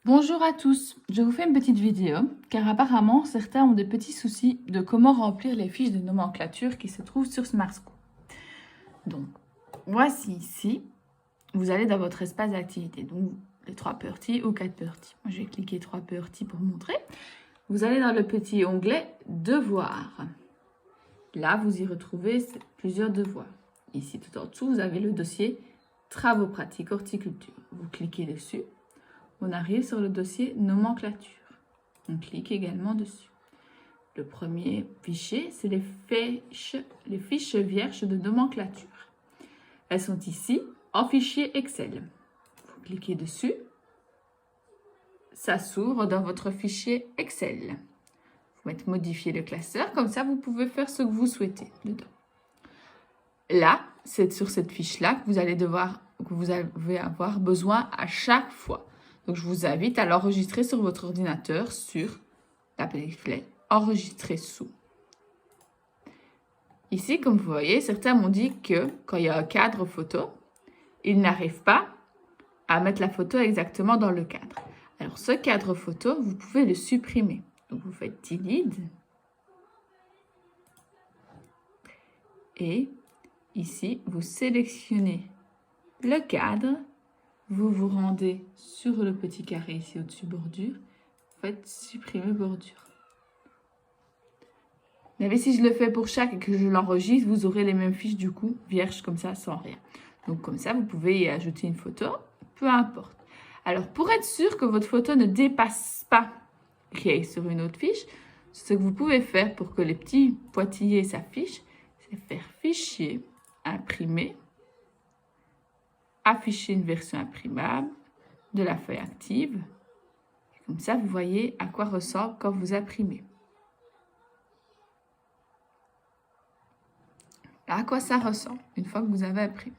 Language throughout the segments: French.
Bonjour à tous, je vous fais une petite vidéo car apparemment certains ont des petits soucis de comment remplir les fiches de nomenclature qui se trouvent sur Smart School. Donc voici ici, vous allez dans votre espace d'activité, donc les 3 petits ou 4 petits. Moi je vais cliquer 3 petits pour montrer. Vous allez dans le petit onglet Devoirs. Là vous y retrouvez plusieurs devoirs. Ici tout en dessous vous avez le dossier Travaux pratiques horticulture. Vous cliquez dessus. On arrive sur le dossier nomenclature. On clique également dessus. Le premier fichier, c'est les fiches vierges de nomenclature. Elles sont ici en fichier Excel. Vous cliquez dessus. Ça s'ouvre dans votre fichier Excel. Vous mettez modifier le classeur, comme ça vous pouvez faire ce que vous souhaitez dedans. Là, c'est sur cette fiche-là que vous allez avoir besoin à chaque fois. Donc, je vous invite à l'enregistrer sur votre ordinateur sur la petite flèche « Enregistrer sous ». Ici, comme vous voyez, certains m'ont dit que quand il y a un cadre photo, ils n'arrivent pas à mettre la photo exactement dans le cadre. Alors, ce cadre photo, vous pouvez le supprimer. Donc, vous faites « Delete » et ici, vous sélectionnez le cadre. Vous vous rendez sur le petit carré ici au-dessus bordure. Vous faites supprimer bordure. Mais si je le fais pour chaque et que je l'enregistre, vous aurez les mêmes fiches du coup, vierges comme ça, sans rien. Donc comme ça, vous pouvez y ajouter une photo, peu importe. Alors pour être sûr que votre photo ne dépasse pas qui est sur une autre fiche, ce que vous pouvez faire pour que les petits pointillés s'affichent, c'est faire fichier, imprimer, afficher une version imprimable de la feuille active. Comme ça, vous voyez à quoi ressemble quand vous imprimez. À quoi ça ressemble une fois que vous avez imprimé.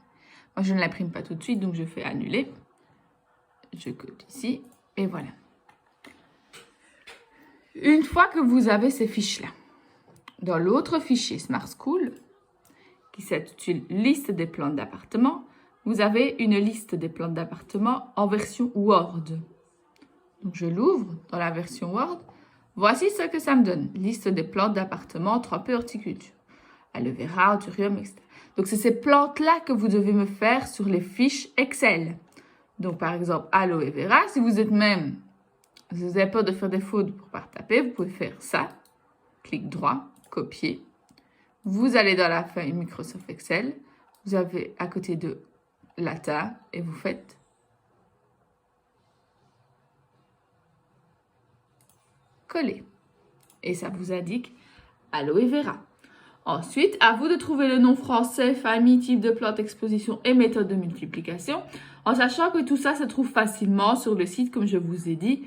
Moi, je ne l'imprime pas tout de suite, donc je fais annuler. Je colle ici et voilà. Une fois que vous avez ces fiches-là, dans l'autre fichier Smart School, qui s'intitule Liste des plans d'appartement, vous avez une liste des plans d'appartement en version Word. Donc, je l'ouvre dans la version Word. Voici ce que ça me donne. Liste des plantes d'appartement 3P horticulture. Aloe vera, anthurium, etc. Donc, c'est ces plantes-là que vous devez me faire sur les fiches Excel. Donc, par exemple, aloe vera, si vous avez peur de faire des fautes pour ne pas taper, vous pouvez faire ça. Clic droit, copier. Vous allez dans la feuille Microsoft Excel. Vous avez à côté de Latin et vous faites coller. Et ça vous indique aloe vera. Ensuite, à vous de trouver le nom français, famille, type de plante, exposition et méthode de multiplication, en sachant que tout ça se trouve facilement sur le site, comme je vous ai dit,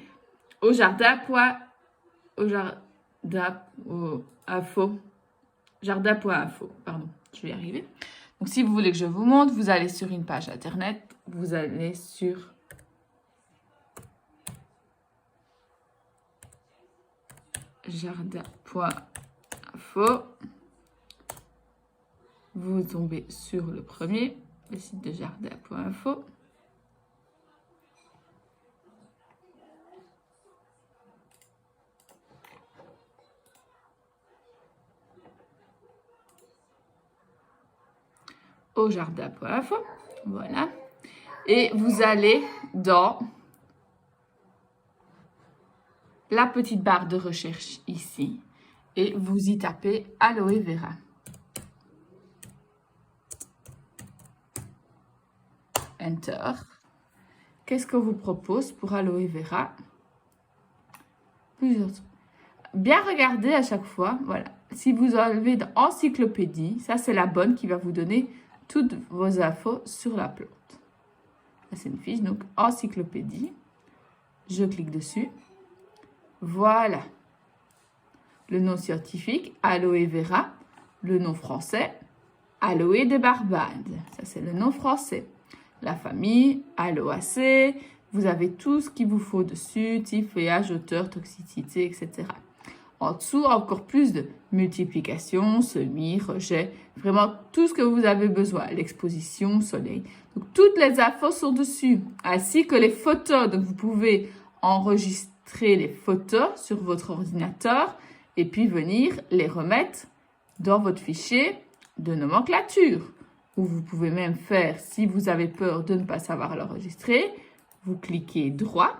jardin.info. Pardon, je vais y arriver. Donc, si vous voulez que je vous montre, vous allez sur une page internet, vous allez sur jardin.info. Vous tombez sur le premier, le site de jardin.info. Au jardin.info, voilà. Et vous allez dans la petite barre de recherche ici et vous y tapez aloe vera. Enter. Qu'est-ce qu'on vous propose pour aloe vera? Plusieurs trucs. Bien regarder à chaque fois, voilà. Si vous enlevez dans encyclopédie, ça c'est la bonne qui va vous donner toutes vos infos sur la plante. Là c'est une fiche, donc encyclopédie. Je clique dessus. Voilà. Le nom scientifique, aloe vera. Le nom français, aloe des Barbades. Ça c'est le nom français. La famille, aloacée. Vous avez tout ce qu'il vous faut dessus, type, feuillage, hauteur, toxicité, etc. En dessous, encore plus de multiplication, semis, rejet, vraiment tout ce que vous avez besoin. L'exposition, soleil. Donc, toutes les infos sont dessus, ainsi que les photos. Donc, vous pouvez enregistrer les photos sur votre ordinateur et puis venir les remettre dans votre fichier de nomenclature. Ou vous pouvez même faire, si vous avez peur de ne pas savoir l'enregistrer, vous cliquez droit,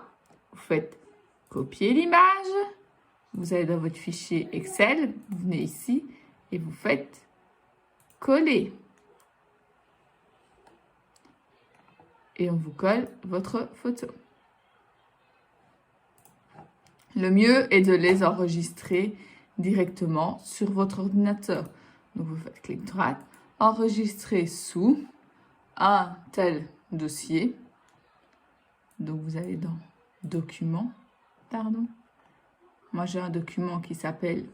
vous faites copier l'image, vous allez dans votre fichier Excel, vous venez ici et vous faites coller. Et on vous colle votre photo. Le mieux est de les enregistrer directement sur votre ordinateur. Donc vous faites clic droit, enregistrer sous un tel dossier. Donc vous allez dans documents, pardon. Moi j'ai un document qui s'appelle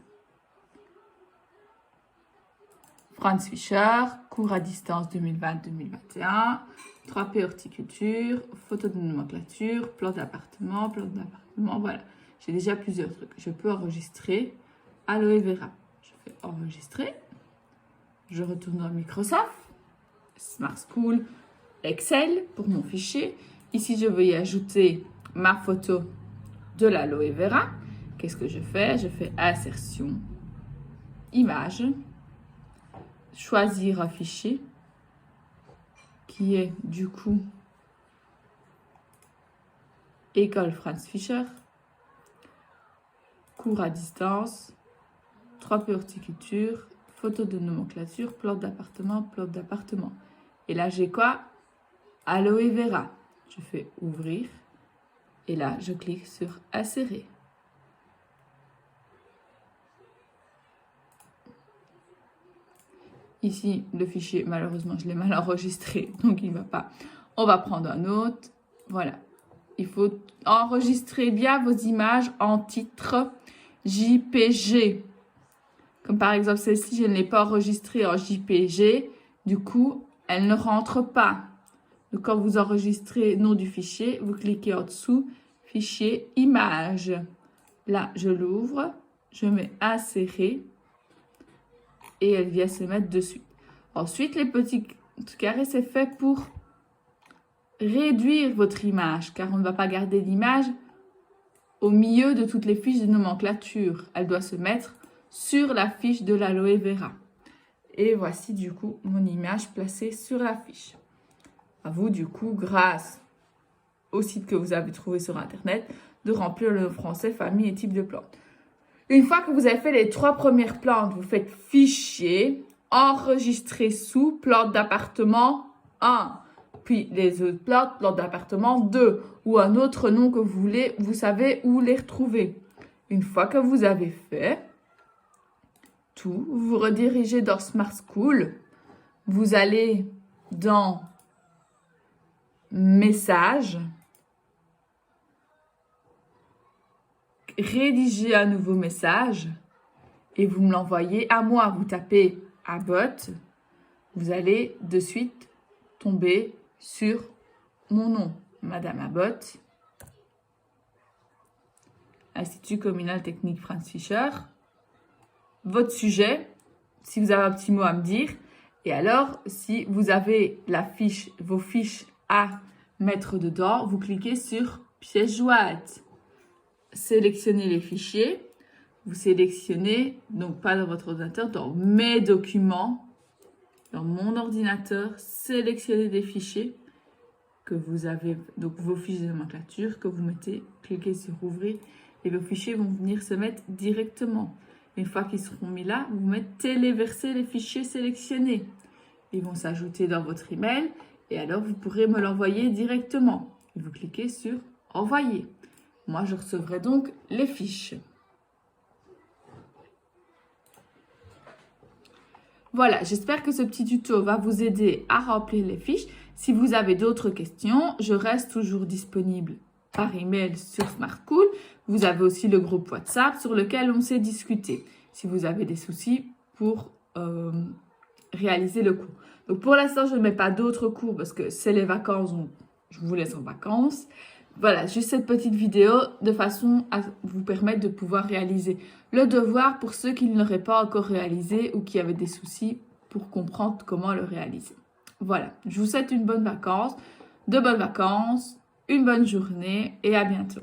Franz Fischer, cours à distance 2020-2021, 3P horticulture, photo de nomenclature, plan d'appartement, voilà. J'ai déjà plusieurs trucs. Je peux enregistrer aloe vera. Je fais enregistrer. Je retourne dans Microsoft, Smart School, Excel pour mon fichier. Ici, je vais y ajouter ma photo de l'aloe vera. Qu'est-ce que je fais? Je fais insertion, image, choisir un fichier qui est du coup école Franz Fischer, cours à distance, 3P horticulture, photo de nomenclature, plante d'appartement. Et là, j'ai quoi? Aloe vera. Je fais ouvrir et là, je clique sur insérer. Ici, le fichier, malheureusement, je l'ai mal enregistré, donc il ne va pas. On va prendre un autre. Voilà. Il faut enregistrer bien vos images en titre JPG. Comme par exemple, celle-ci, je ne l'ai pas enregistrée en JPG. Du coup, elle ne rentre pas. Donc, quand vous enregistrez le nom du fichier, vous cliquez en dessous, fichier image. Là, je l'ouvre, je mets insérer. Et elle vient se mettre dessus. Ensuite, les petits carrés, c'est fait pour réduire votre image, car on ne va pas garder l'image au milieu de toutes les fiches de nomenclature. Elle doit se mettre sur la fiche de l'aloe vera. Et voici du coup mon image placée sur la fiche. À vous du coup, grâce au site que vous avez trouvé sur Internet, de remplir le français, famille et type de plante. Une fois que vous avez fait les 3 premières plantes, vous faites fichier, enregistrer sous, plante d'appartement 1. Puis les autres plantes, plante d'appartement 2. Ou un autre nom que vous voulez, vous savez où les retrouver. Une fois que vous avez fait tout, vous vous redirigez dans Smart School. Vous allez dans Messages. Rédiger un nouveau message et vous me l'envoyez à moi. Vous tapez Abbott, vous allez de suite tomber sur mon nom, Madame Abbott, Institut communal technique Franz Fischer, votre sujet, si vous avez un petit mot à me dire, et alors si vous avez vos fiches à mettre dedans, vous cliquez sur pièce jointe. Sélectionnez les fichiers, vous sélectionnez, donc pas dans votre ordinateur, dans mes documents, dans mon ordinateur, sélectionnez des fichiers que vous avez, donc vos fiches de nomenclature que vous mettez, cliquez sur ouvrir et vos fichiers vont venir se mettre directement. Une fois qu'ils seront mis là, vous mettez téléverser les fichiers sélectionnés. Ils vont s'ajouter dans votre email et alors vous pourrez me l'envoyer directement. Et vous cliquez sur envoyer. Moi, je recevrai donc les fiches. Voilà, j'espère que ce petit tuto va vous aider à remplir les fiches. Si vous avez d'autres questions, je reste toujours disponible par email sur Smart School. Vous avez aussi le groupe WhatsApp sur lequel on s'est discuté. Si vous avez des soucis pour réaliser le cours. Donc pour l'instant, je ne mets pas d'autres cours parce que c'est les vacances, donc je vous laisse en vacances. Voilà, juste cette petite vidéo de façon à vous permettre de pouvoir réaliser le devoir pour ceux qui ne l'auraient pas encore réalisé ou qui avaient des soucis pour comprendre comment le réaliser. Voilà, je vous souhaite de bonnes vacances, une bonne journée et à bientôt.